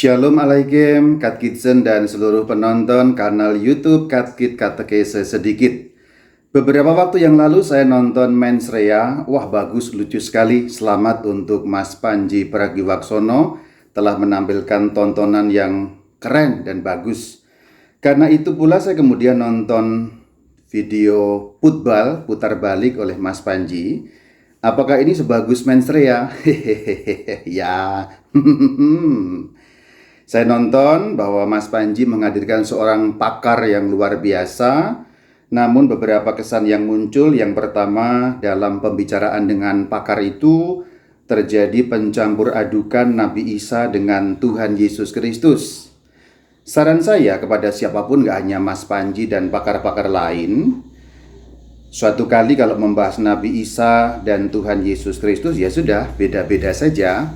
Shalom Alaikum, Katkitsen dan seluruh penonton kanal YouTube Katkit Katekese Sedikit. Beberapa waktu yang lalu saya nonton Mens Rea. Wah, bagus, lucu sekali. Selamat untuk Mas Panji Pragiwaksono telah menampilkan tontonan yang keren dan bagus. Karena itu pula saya kemudian nonton video putbal putar balik oleh Mas Panji. Apakah ini sebagus Mens Rea? Hehehe, ya. Saya nonton bahwa Mas Panji menghadirkan seorang pakar yang luar biasa. Namun beberapa kesan yang muncul, yang pertama dalam pembicaraan dengan pakar itu terjadi pencampur adukan Nabi Isa dengan Tuhan Yesus Kristus. Saran saya kepada siapapun, gak hanya Mas Panji dan pakar-pakar lain, suatu kali kalau membahas Nabi Isa dan Tuhan Yesus Kristus, ya sudah, beda-beda saja.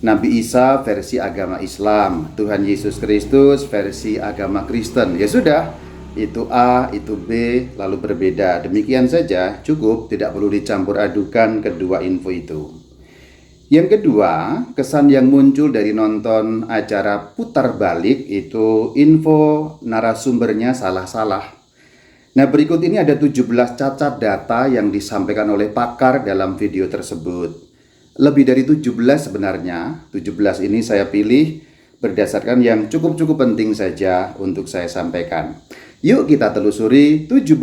Nabi Isa versi agama Islam, Tuhan Yesus Kristus versi agama Kristen. Ya sudah, itu A, itu B, lalu berbeda. Demikian saja, cukup, tidak perlu dicampur adukan kedua info itu. Yang kedua, kesan yang muncul dari nonton acara putar balik itu info narasumbernya salah-salah. Nah, berikut ini ada 17 cacat data yang disampaikan oleh pakar dalam video tersebut. Lebih dari 17 sebenarnya. 17 ini saya pilih berdasarkan yang cukup-cukup penting saja untuk saya sampaikan. Yuk kita telusuri 17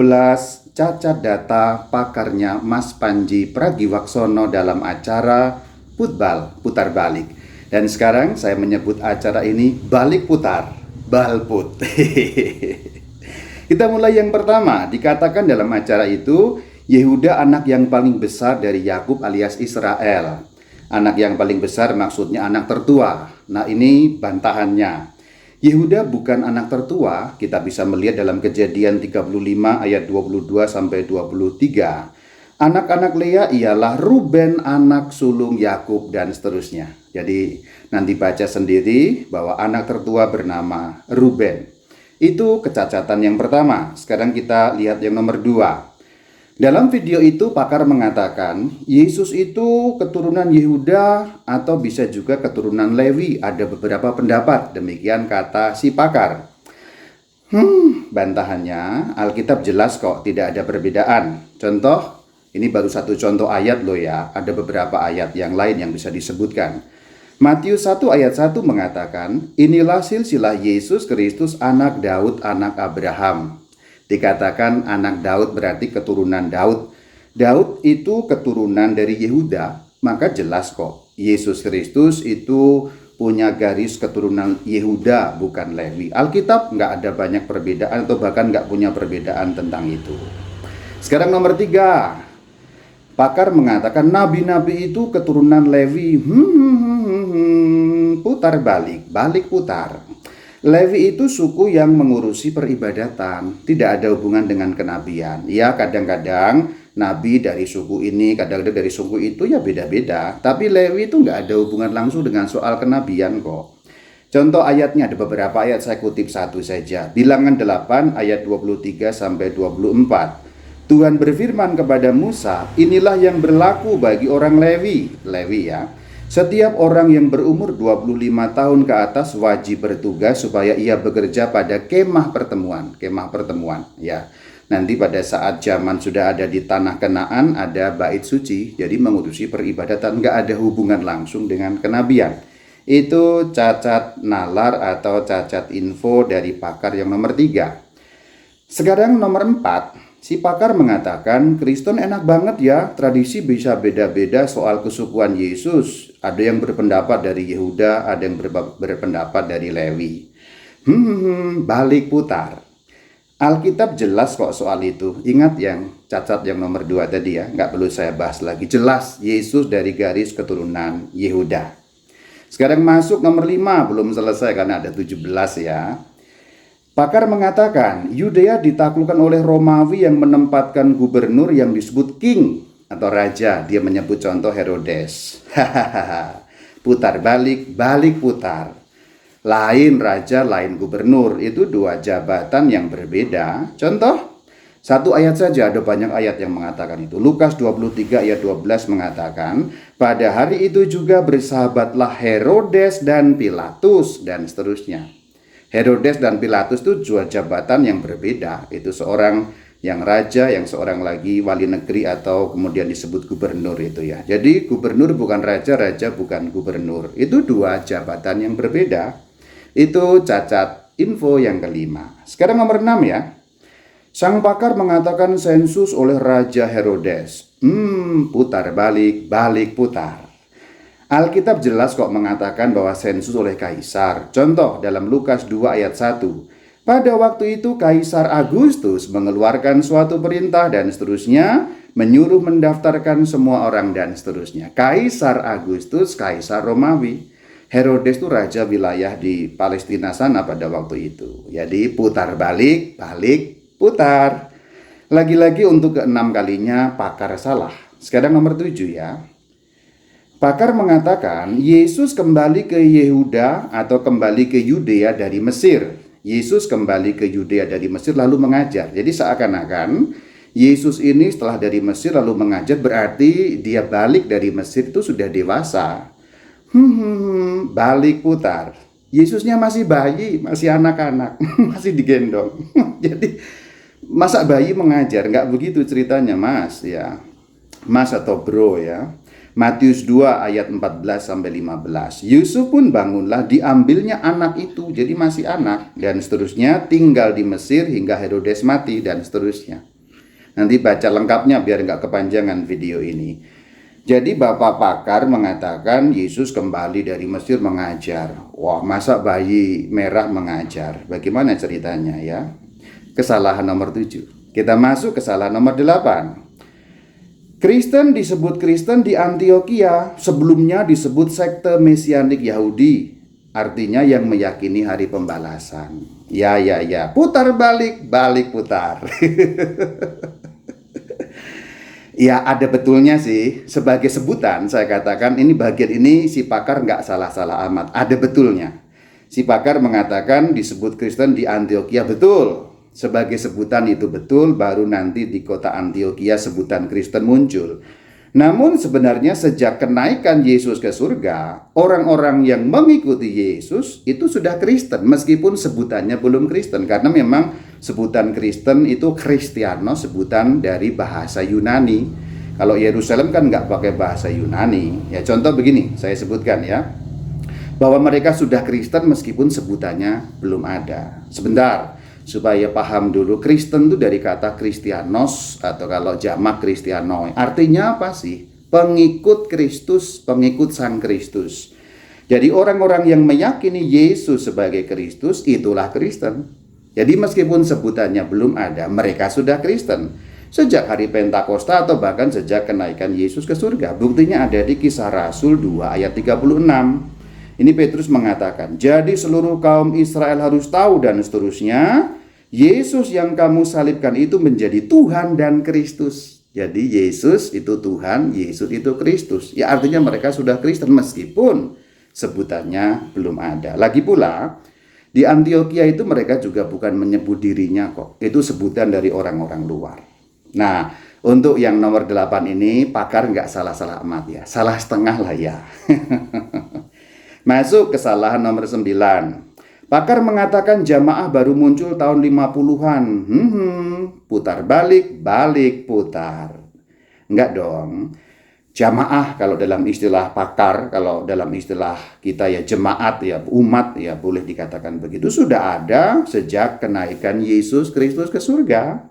cacat data pakarnya Mas Panji Pragiwaksono dalam acara putbal putar balik. Dan sekarang saya menyebut acara ini balik putar, balput. Kita mulai yang pertama. Dikatakan dalam acara itu, Yehuda anak yang paling besar dari Yakub alias Israel. Anak yang paling besar maksudnya anak tertua. Nah, ini bantahannya. Yehuda bukan anak tertua. Kita bisa melihat dalam Kejadian 35 ayat 22 sampai 23. Anak-anak Lea ialah Ruben anak sulung Yakub dan seterusnya. Jadi nanti baca sendiri bahwa anak tertua bernama Ruben. Itu kecacatan yang pertama. Sekarang kita lihat yang nomor 2. Dalam video itu pakar mengatakan Yesus itu keturunan Yehuda atau bisa juga keturunan Lewi. Ada beberapa pendapat, demikian kata si pakar. Bantahannya Alkitab jelas kok, tidak ada perbedaan. Contoh, ini baru satu contoh ayat loh ya. Ada beberapa ayat yang lain yang bisa disebutkan. Matius 1 ayat 1 mengatakan, inilah silsilah Yesus Kristus anak Daud anak Abraham. Dikatakan anak Daud berarti keturunan Daud. Daud itu keturunan dari Yehuda, maka jelas kok Yesus Kristus itu punya garis keturunan Yehuda, bukan Lewi. Alkitab nggak ada banyak perbedaan atau bahkan nggak punya perbedaan tentang itu. Sekarang nomor 3. Pakar mengatakan nabi-nabi itu keturunan Lewi. Putar balik, balik putar. Lewi itu suku yang mengurusi peribadatan, tidak ada hubungan dengan kenabian. Ya, kadang-kadang nabi dari suku ini, kadang-kadang dari suku itu, ya beda-beda. Tapi Lewi itu nggak ada hubungan langsung dengan soal kenabian kok. Contoh ayatnya ada beberapa ayat, saya kutip satu saja. Bilangan 8 ayat 23 sampai 24. Tuhan berfirman kepada Musa, inilah yang berlaku bagi orang Lewi. Lewi ya. Setiap orang yang berumur 25 tahun ke atas wajib bertugas supaya ia bekerja pada kemah pertemuan. Kemah pertemuan ya. Nanti pada saat zaman sudah ada di tanah Kanaan ada bait suci, jadi mengurusi peribadatan, nggak ada hubungan langsung dengan kenabian. Itu cacat nalar atau cacat info dari pakar yang nomor 3. Sekarang nomor 4. Si pakar mengatakan Kristen enak banget ya, tradisi bisa beda-beda soal kesukuan Yesus. Ada yang berpendapat dari Yehuda, ada yang berpendapat dari Lewi. Balik putar. Alkitab jelas kok soal itu. Ingat yang cacat yang nomor 2 tadi ya, nggak perlu saya bahas lagi. Jelas Yesus dari garis keturunan Yehuda. Sekarang masuk nomor 5, belum selesai karena ada 17 ya. Pakar mengatakan Yudea ditaklukkan oleh Romawi yang menempatkan gubernur yang disebut king atau raja. Dia menyebut contoh Herodes. Putar balik, balik putar. Lain raja, lain gubernur. Itu dua jabatan yang berbeda. Contoh, Satu ayat saja, ada banyak ayat yang mengatakan itu. Lukas 23 ayat 12 mengatakan, pada hari itu juga bersahabatlah Herodes dan Pilatus, dan seterusnya. Herodes dan Pilatus itu dua jabatan yang berbeda. Itu seorang yang raja, yang seorang lagi wali negeri atau kemudian disebut gubernur itu ya. Jadi gubernur bukan raja, raja bukan gubernur. Itu dua jabatan yang berbeda. Itu cacat info yang kelima. Sekarang nomor 6 ya. Sang pakar mengatakan sensus oleh Raja Herodes. Putar balik, balik putar. Alkitab jelas kok mengatakan bahwa sensus oleh kaisar. Contoh dalam Lukas 2 ayat 1. Pada waktu itu Kaisar Agustus mengeluarkan suatu perintah dan seterusnya, menyuruh mendaftarkan semua orang dan seterusnya. Kaisar Agustus, Kaisar Romawi. Herodes itu raja wilayah di Palestina sana pada waktu itu. Jadi putar balik, balik, putar. Lagi-lagi untuk keenam kalinya pakar salah. Sekarang nomor 7 ya. Pakar mengatakan Yesus kembali ke Yehuda atau kembali ke Yudea dari Mesir. Yesus kembali ke Yudea dari Mesir lalu mengajar. Jadi seakan-akan Yesus ini setelah dari Mesir lalu mengajar, berarti dia balik dari Mesir itu sudah dewasa. Balik putar. Yesusnya masih bayi, masih anak-anak, masih digendong. Jadi masa bayi mengajar? Nggak begitu ceritanya mas ya, mas atau bro ya. Matius 2 ayat 14-15. Yusuf pun bangunlah, diambilnya anak itu, jadi masih anak, dan seterusnya, tinggal di Mesir hingga Herodes mati, dan seterusnya. Nanti baca lengkapnya biar nggak kepanjangan video ini. Jadi bapak pakar mengatakan Yesus kembali dari Mesir mengajar. Wah, masa bayi merah mengajar? Bagaimana ceritanya ya? Kesalahan nomor 7. Kita masuk kesalahan nomor 8. Kristen disebut Kristen di Antioquia, sebelumnya disebut sekte Mesianik Yahudi, artinya yang meyakini hari pembalasan. Ya, putar balik, balik putar. Ya ada betulnya sih, sebagai sebutan saya katakan ini bagian ini si pakar nggak salah-salah amat, ada betulnya. Si pakar mengatakan disebut Kristen di Antioquia, betul. Sebagai sebutan itu betul, baru nanti di kota Antioquia sebutan Kristen muncul. Namun sebenarnya sejak kenaikan Yesus ke surga, orang-orang yang mengikuti Yesus itu sudah Kristen, meskipun sebutannya belum Kristen. Karena memang sebutan Kristen itu Kristianos, sebutan dari bahasa Yunani. Kalau Yerusalem kan nggak pakai bahasa Yunani. Ya contoh begini, saya sebutkan ya, bahwa mereka sudah Kristen meskipun sebutannya belum ada. Sebentar, supaya paham dulu, Kristen itu dari kata Kristianos atau kalau jamak Kristianoi. Artinya apa sih? Pengikut Kristus, pengikut Sang Kristus. Jadi orang-orang yang meyakini Yesus sebagai Kristus itulah Kristen. Jadi meskipun sebutannya belum ada, mereka sudah Kristen. Sejak hari Pentakosta atau bahkan sejak kenaikan Yesus ke surga. Buktinya ada di Kisah Rasul 2 ayat 36. Ini Petrus mengatakan, jadi seluruh kaum Israel harus tahu dan seterusnya, Yesus yang kamu salibkan itu menjadi Tuhan dan Kristus. Jadi Yesus itu Tuhan, Yesus itu Kristus. Ya artinya mereka sudah Kristen meskipun sebutannya belum ada. Lagi pula, di Antioquia itu mereka juga bukan menyebut dirinya kok. Itu sebutan dari orang-orang luar. Nah, untuk yang nomor 8 ini, pakar nggak salah-salah amat ya. Salah setengah lah ya. Masuk kesalahan nomor 9. Pakar mengatakan jamaah baru muncul tahun 50-an. Putar balik, balik putar. Enggak dong. Jamaah kalau dalam istilah pakar, kalau dalam istilah kita ya jemaat ya, umat ya, boleh dikatakan begitu, sudah ada sejak kenaikan Yesus Kristus ke surga.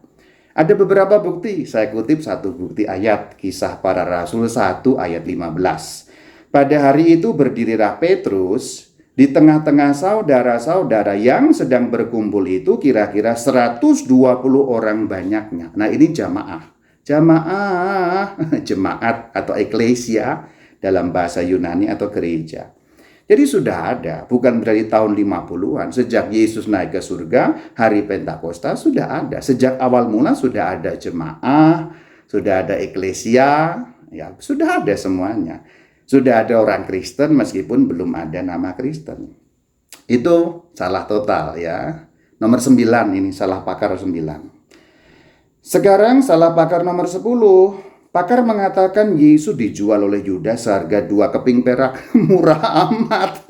Ada beberapa bukti, saya kutip satu bukti ayat Kisah Para Rasul 1 ayat 15. Pada hari itu berdirilah Petrus di tengah-tengah saudara-saudara yang sedang berkumpul itu kira-kira 120 orang banyaknya. Nah ini jamaah, jemaat atau eklesia dalam bahasa Yunani atau gereja. Jadi sudah ada, bukan dari tahun 50-an. Sejak Yesus naik ke surga, hari Pentakosta sudah ada. Sejak awal mula sudah ada jemaah, sudah ada eklesia, ya sudah ada semuanya. Sudah ada orang Kristen meskipun belum ada nama Kristen. Itu salah total ya. Nomor 9 ini salah pakar 9. Sekarang salah pakar nomor 10. Pakar mengatakan Yesus dijual oleh Yudas seharga 2 keping perak. Murah amat.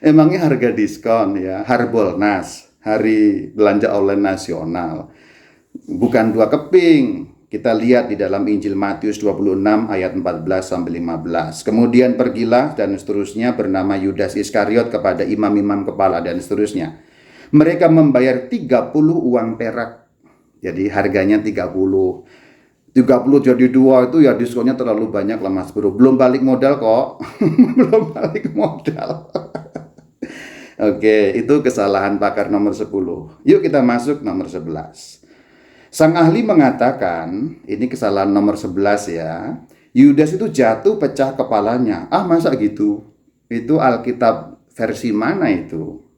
Emangnya harga diskon ya, Harbolnas, Hari Belanja Online Nasional. Bukan 2 keping. Kita lihat di dalam Injil Matius 26 ayat 14 sampai 15. Kemudian pergilah dan seterusnya bernama Yudas Iskariot kepada imam-imam kepala dan seterusnya. Mereka membayar 30 uang perak. Jadi harganya 30 jadi 2 itu ya diskonnya terlalu banyak lah Mas Bro. Belum balik modal kok. Belum balik modal. Oke, itu kesalahan pakar nomor 10. Yuk kita masuk nomor 11. Sang ahli mengatakan, ini kesalahan nomor 11 ya. Yudas itu jatuh pecah kepalanya. Ah, masa gitu? Itu Alkitab versi mana itu?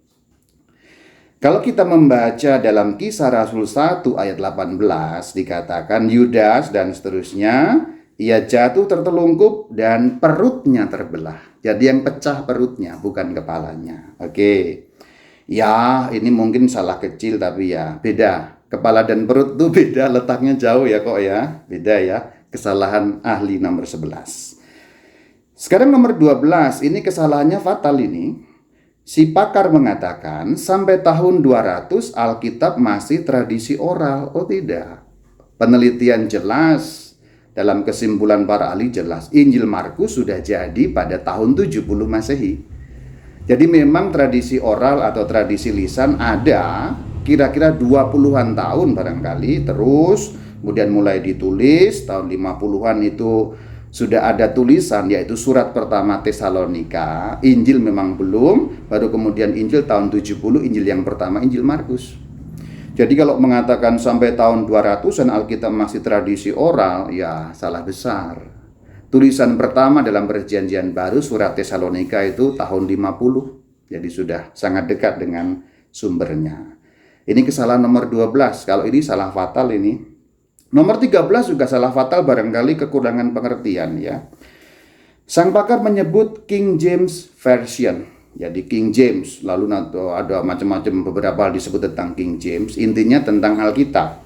Kalau kita membaca dalam Kisah Rasul 1 ayat 18 dikatakan Yudas dan seterusnya, ia jatuh tertelungkup dan perutnya terbelah. Jadi yang pecah perutnya bukan kepalanya. Oke. Ya, ini mungkin salah kecil tapi ya beda. Kepala dan perut tuh beda, letaknya jauh ya kok ya. Beda ya. Kesalahan ahli nomor 11. Sekarang nomor 12, ini kesalahannya fatal ini. Si pakar mengatakan sampai tahun 200 Alkitab masih tradisi oral. Oh tidak. Penelitian jelas, dalam kesimpulan para ahli jelas, Injil Markus sudah jadi pada tahun 70 Masehi. Jadi memang tradisi oral atau tradisi lisan ada kira-kira 20-an tahun barangkali, terus kemudian mulai ditulis tahun 50-an itu sudah ada tulisan, yaitu surat pertama Tesalonika. Injil memang belum, baru kemudian Injil tahun 70, Injil yang pertama Injil Markus. Jadi kalau mengatakan sampai tahun 200-an Alkitab masih tradisi oral, ya salah besar. Tulisan pertama dalam Perjanjian Baru surat Tesalonika itu tahun 50. Jadi sudah sangat dekat dengan sumbernya. Ini kesalahan nomor 12. Kalau ini salah fatal ini. Nomor 13 juga salah fatal, barangkali kekurangan pengertian ya. Sang pakar menyebut King James Version. Jadi King James, lalu ada macam-macam beberapa hal disebut tentang King James. Intinya tentang Alkitab.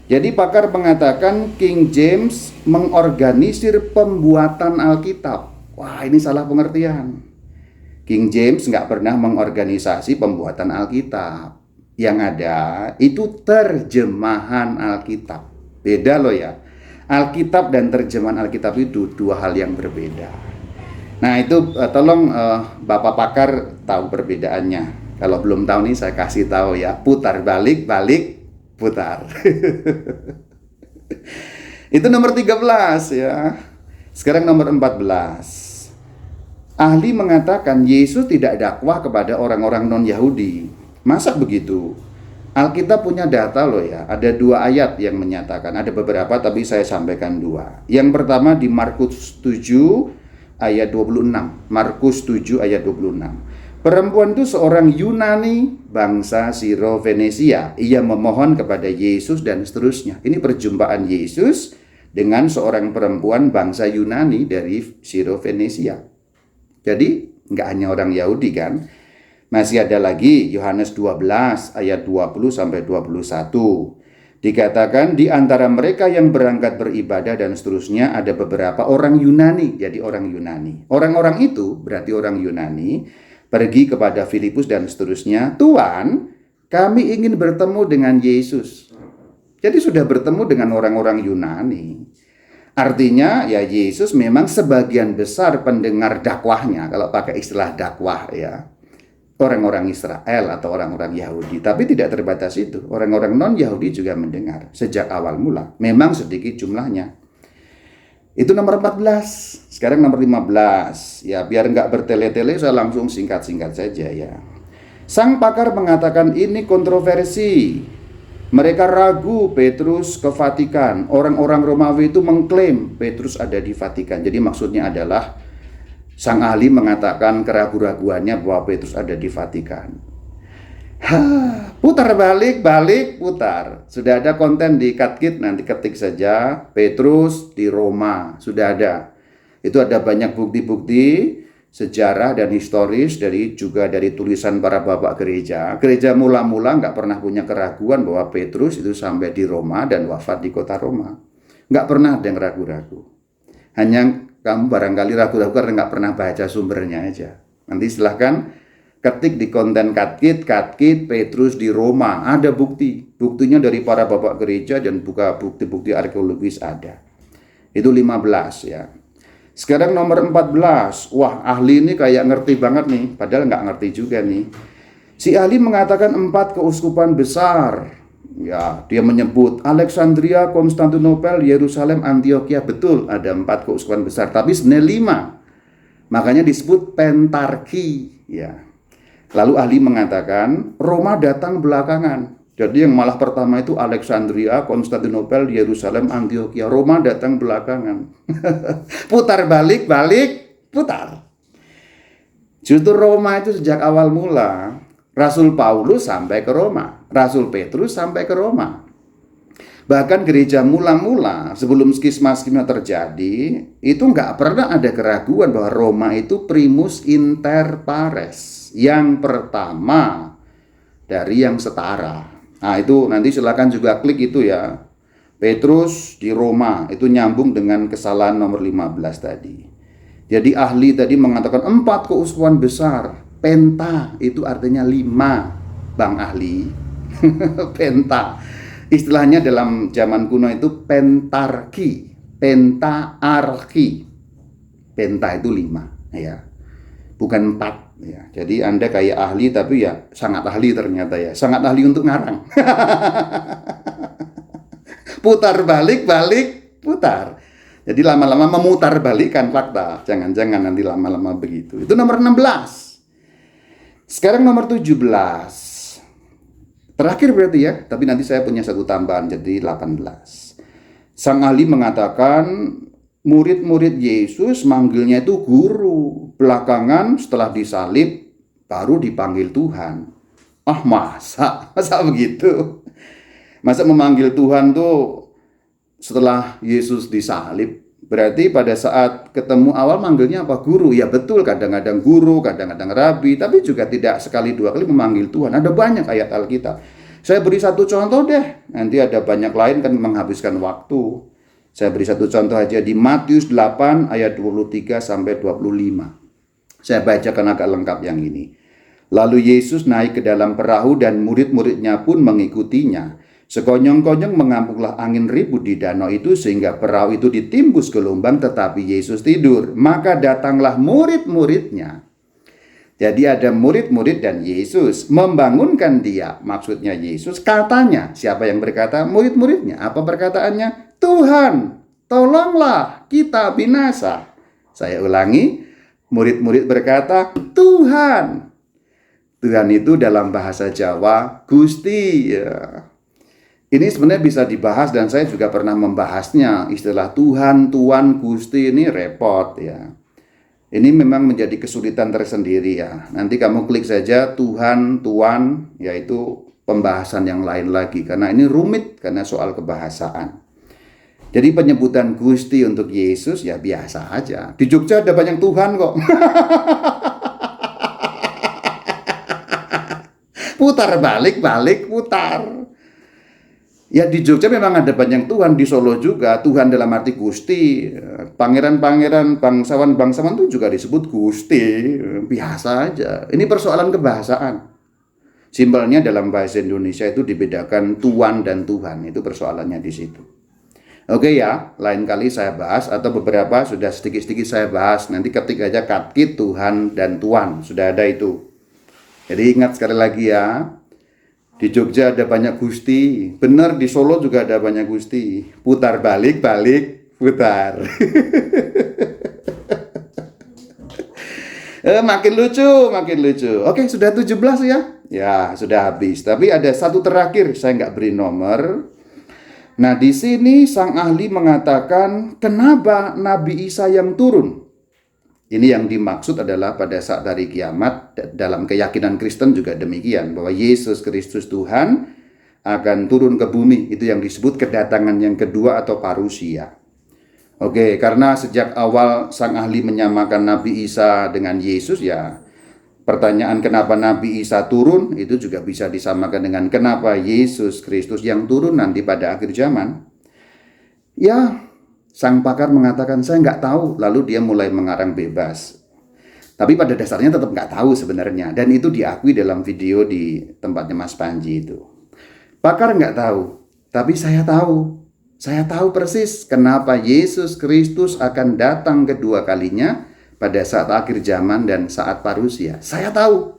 Jadi pakar mengatakan King James mengorganisir pembuatan Alkitab. Wah, ini salah pengertian. King James nggak pernah mengorganisasi pembuatan Alkitab. Yang ada itu terjemahan Alkitab. Beda loh ya. Alkitab dan terjemahan Alkitab itu dua hal yang berbeda. Nah itu tolong Bapak pakar tahu perbedaannya. Kalau belum tahu nih saya kasih tahu ya. Putar balik, balik, putar. Itu nomor 13 ya. Sekarang nomor 14. Ahli mengatakan Yesus tidak dakwah kepada orang-orang non-Yahudi. Masa begitu? Alkitab punya data loh ya. Ada 2 ayat yang menyatakan. Ada beberapa tapi saya sampaikan 2. Yang pertama di Markus 7 ayat 26. Markus 7 ayat 26. Perempuan itu seorang Yunani bangsa Siro-Venesia. Ia memohon kepada Yesus dan seterusnya. Ini perjumpaan Yesus dengan seorang perempuan bangsa Yunani dari Siro-Venesia. Jadi nggak hanya orang Yahudi kan. Masih ada lagi Yohanes 12 ayat 20 sampai 21. Dikatakan di antara mereka yang berangkat beribadah dan seterusnya ada beberapa orang Yunani. Jadi orang Yunani. Orang-orang itu berarti orang Yunani pergi kepada Filipus dan seterusnya. Tuan, kami ingin bertemu dengan Yesus. Jadi sudah bertemu dengan orang-orang Yunani. Artinya ya Yesus memang sebagian besar pendengar dakwahnya. Kalau pakai istilah dakwah ya. Orang-orang Israel atau orang-orang Yahudi. Tapi tidak terbatas itu. Orang-orang non-Yahudi juga mendengar sejak awal mula. Memang sedikit jumlahnya. Itu nomor 14. Sekarang nomor 15. Ya biar nggak bertele-tele saya langsung singkat-singkat saja ya. Sang pakar mengatakan ini kontroversi. Mereka ragu Petrus ke Vatikan. Orang-orang Romawi itu mengklaim Petrus ada di Vatikan. Jadi maksudnya adalah sang ahli mengatakan keraguan-raguannya bahwa Petrus ada di Vatikan. Putar balik, putar. Sudah ada konten di Katkit, nanti ketik saja Petrus di Roma. Sudah ada. Itu ada banyak bukti-bukti sejarah dan historis juga dari tulisan para bapak gereja. Gereja mula-mula nggak pernah punya keraguan bahwa Petrus itu sampai di Roma dan wafat di kota Roma. Nggak pernah ada yang ragu-ragu. Hanya kamu barangkali ragu-ragu karena nggak pernah baca sumbernya aja. Nanti silahkan ketik di konten katkit Petrus di Roma. Ada buktinya dari para bapak gereja dan buka bukti-bukti arkeologis ada. Itu 15 ya. Sekarang nomor 14. Wah, ahli ini kayak ngerti banget nih, padahal nggak ngerti juga nih. Si ahli mengatakan 4 keuskupan besar. Ya, dia menyebut Alexandria, Konstantinopel, Yerusalem, Antioquia. Betul, ada 4 keuskupan besar, tapi sebenarnya 5. Makanya disebut pentarki. Ya. Lalu ahli mengatakan Roma datang belakangan. Jadi yang malah pertama itu Alexandria, Konstantinopel, Yerusalem, Antioquia. Roma datang belakangan. Putar balik, putar. Justru Roma itu sejak awal mula. Rasul Paulus sampai ke Roma. Rasul Petrus sampai ke Roma. Bahkan gereja mula-mula sebelum skisma-skisma terjadi, itu nggak pernah ada keraguan bahwa Roma itu primus inter pares. Yang pertama dari yang setara. Nah itu nanti silakan juga klik itu ya. Petrus di Roma itu nyambung dengan kesalahan nomor 15 tadi. Jadi ahli tadi mengatakan 4 keuskupan besar. Penta itu artinya 5, Bang ahli. Penta. Istilahnya dalam zaman kuno itu pentarki, pentaarki. Penta itu 5 ya. Bukan 4. Ya, jadi Anda kayak ahli tapi ya sangat ahli ternyata ya. Sangat ahli untuk ngarang. Putar balik, putar. Jadi lama-lama memutar balikan fakta. Jangan-jangan nanti lama-lama begitu. Itu nomor 16. Sekarang nomor 17. Terakhir berarti ya. Tapi nanti saya punya satu tambahan jadi 18. Sang ahli mengatakan murid-murid Yesus manggilnya itu guru. Belakangan setelah disalib baru dipanggil Tuhan. Ah masa begitu? Masa memanggil Tuhan tuh setelah Yesus disalib? Berarti pada saat ketemu awal manggilnya apa? Guru. Ya betul, kadang-kadang guru, kadang-kadang rabi, tapi juga tidak sekali dua kali memanggil Tuhan. Ada banyak ayat Alkitab. Saya beri satu contoh deh. Nanti ada banyak lain kan menghabiskan waktu. Saya beri satu contoh aja di Matius 8 ayat 23 sampai 25. Saya bacakan agak lengkap yang ini. Lalu Yesus naik ke dalam perahu dan murid-muridnya pun mengikutinya. Sekonyong-konyong mengampuklah angin ribut di danau itu sehingga perahu itu ditimbus gelombang tetapi Yesus tidur. Maka datanglah murid-muridnya. Jadi ada murid-murid dan Yesus membangunkan dia. Maksudnya Yesus katanya. Siapa yang berkata? Murid-muridnya. Apa perkataannya? Tuhan, tolonglah kita binasa. Saya ulangi. Murid-murid berkata, Tuhan. Tuhan itu dalam bahasa Jawa, Gusti. Ya. Ini sebenarnya bisa dibahas dan saya juga pernah membahasnya. Istilah Tuhan, Tuan, Gusti ini repot ya. Ini memang menjadi kesulitan tersendiri ya. Nanti kamu klik saja Tuhan, Tuan, yaitu pembahasan yang lain lagi. Karena ini rumit karena soal kebahasaan. Jadi penyebutan Gusti untuk Yesus ya biasa aja. Di Jogja ada banyak Tuhan kok. Putar balik, putar. Ya di Jogja memang ada banyak Tuhan, di Solo juga Tuhan dalam arti Gusti. Pangeran-pangeran, bangsawan itu juga disebut Gusti. Biasa aja. Ini persoalan kebahasaan. Simpelnya dalam bahasa Indonesia itu dibedakan Tuan dan Tuhan. Itu persoalannya di situ. Oke ya, lain kali saya bahas atau beberapa sudah sedikit-sedikit saya bahas. Nanti ketik aja katkit Tuhan dan Tuan, sudah ada itu. Jadi ingat sekali lagi ya, di Jogja ada banyak Gusti. Benar, di Solo juga ada banyak Gusti. Putar balik, putar. Makin lucu. Oke, sudah 17 ya? Ya, sudah habis. Tapi ada satu terakhir, saya nggak beri nomor. Nah, di sini sang ahli mengatakan, kenapa Nabi Isa yang turun? Ini yang dimaksud adalah pada saat hari kiamat, dalam keyakinan Kristen juga demikian, bahwa Yesus Kristus Tuhan akan turun ke bumi. Itu yang disebut kedatangan yang kedua atau parusia. Oke, karena sejak awal sang ahli menyamakan Nabi Isa dengan Yesus, ya pertanyaan kenapa Nabi Isa turun itu juga bisa disamakan dengan kenapa Yesus Kristus yang turun nanti pada akhir zaman. Ya, sang pakar mengatakan saya nggak tahu, lalu dia mulai mengarang bebas. Tapi pada dasarnya tetap nggak tahu sebenarnya, dan itu diakui dalam video di tempatnya Mas Panji itu. Pakar nggak tahu, tapi saya tahu. Saya tahu persis kenapa Yesus Kristus akan datang kedua kalinya pada saat akhir zaman dan saat parusia. Saya tahu.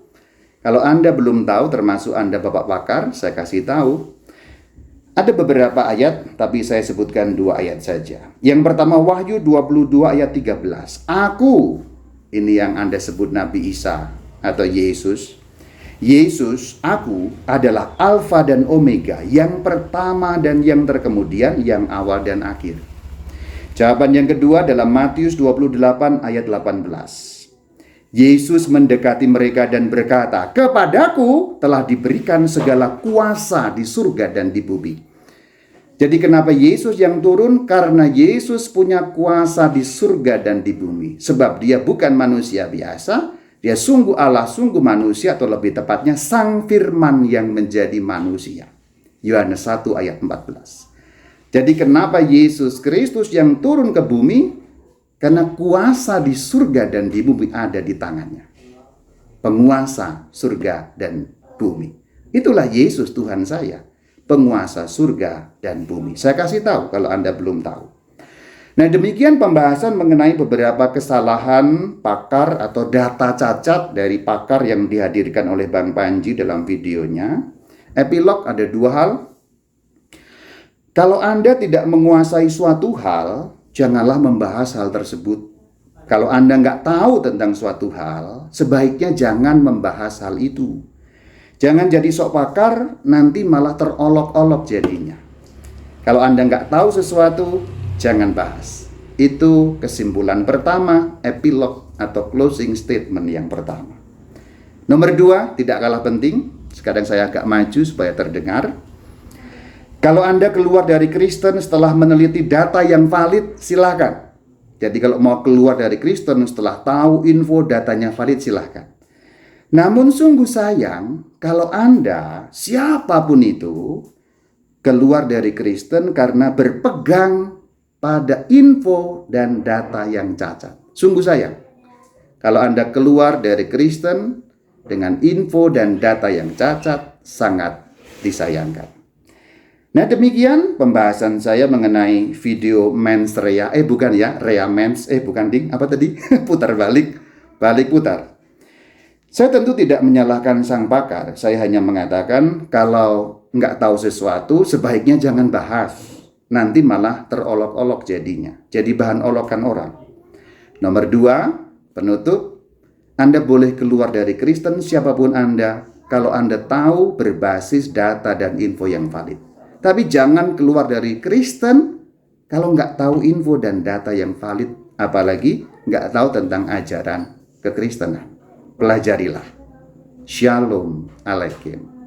Kalau Anda belum tahu, termasuk Anda Bapak Pakar, saya kasih tahu. Ada beberapa ayat, tapi saya sebutkan 2 ayat saja. Yang pertama Wahyu 22 ayat 13. Aku, ini yang Anda sebut Nabi Isa atau Yesus. Yesus, aku adalah Alfa dan Omega, yang pertama dan yang terkemudian, yang awal dan akhir. Jawaban yang kedua dalam Matius 28 ayat 18. Yesus mendekati mereka dan berkata, kepadaku telah diberikan segala kuasa di surga dan di bumi. Jadi kenapa Yesus yang turun? Karena Yesus punya kuasa di surga dan di bumi. Sebab dia bukan manusia biasa, dia sungguh Allah, sungguh manusia, atau lebih tepatnya Sang Firman yang menjadi manusia. Yohanes 1 ayat 14. Jadi kenapa Yesus Kristus yang turun ke bumi? Karena kuasa di surga dan di bumi ada di tangannya. Penguasa surga dan bumi. Itulah Yesus Tuhan saya. Penguasa surga dan bumi. Saya kasih tahu kalau Anda belum tahu. Nah, demikian pembahasan mengenai beberapa kesalahan pakar atau data cacat dari pakar yang dihadirkan oleh Bang Panji dalam videonya. Epilog ada 2 hal. Kalau Anda tidak menguasai suatu hal, janganlah membahas hal tersebut. Kalau Anda nggak tahu tentang suatu hal, sebaiknya jangan membahas hal itu. Jangan jadi sok pakar, nanti malah terolok-olok jadinya. Kalau Anda nggak tahu sesuatu, jangan bahas. Itu kesimpulan pertama, epilog atau closing statement yang pertama. Nomor 2, tidak kalah penting. Sekarang saya agak maju supaya terdengar. Kalau Anda keluar dari Kristen setelah meneliti data yang valid, silakan. Jadi kalau mau keluar dari Kristen setelah tahu info datanya valid, silakan. Namun sungguh sayang kalau Anda, siapapun itu, keluar dari Kristen karena berpegang pada info dan data yang cacat. Sungguh sayang kalau Anda keluar dari Kristen dengan info dan data yang cacat, sangat disayangkan. Nah, demikian pembahasan saya mengenai video mens rea. Bukan ya, rea mens. Bukan ding, apa tadi? Putar balik, balik putar. Saya tentu tidak menyalahkan sang pakar. Saya hanya mengatakan kalau nggak tahu sesuatu, sebaiknya jangan bahas. Nanti malah terolok-olok jadinya. Jadi bahan olokan orang. Nomor 2, penutup. Anda boleh keluar dari Kristen siapapun Anda kalau Anda tahu berbasis data dan info yang valid. Tapi jangan keluar dari Kristen kalau nggak tahu info dan data yang valid. Apalagi nggak tahu tentang ajaran kekristenan. Pelajarilah. Shalom Alaikum.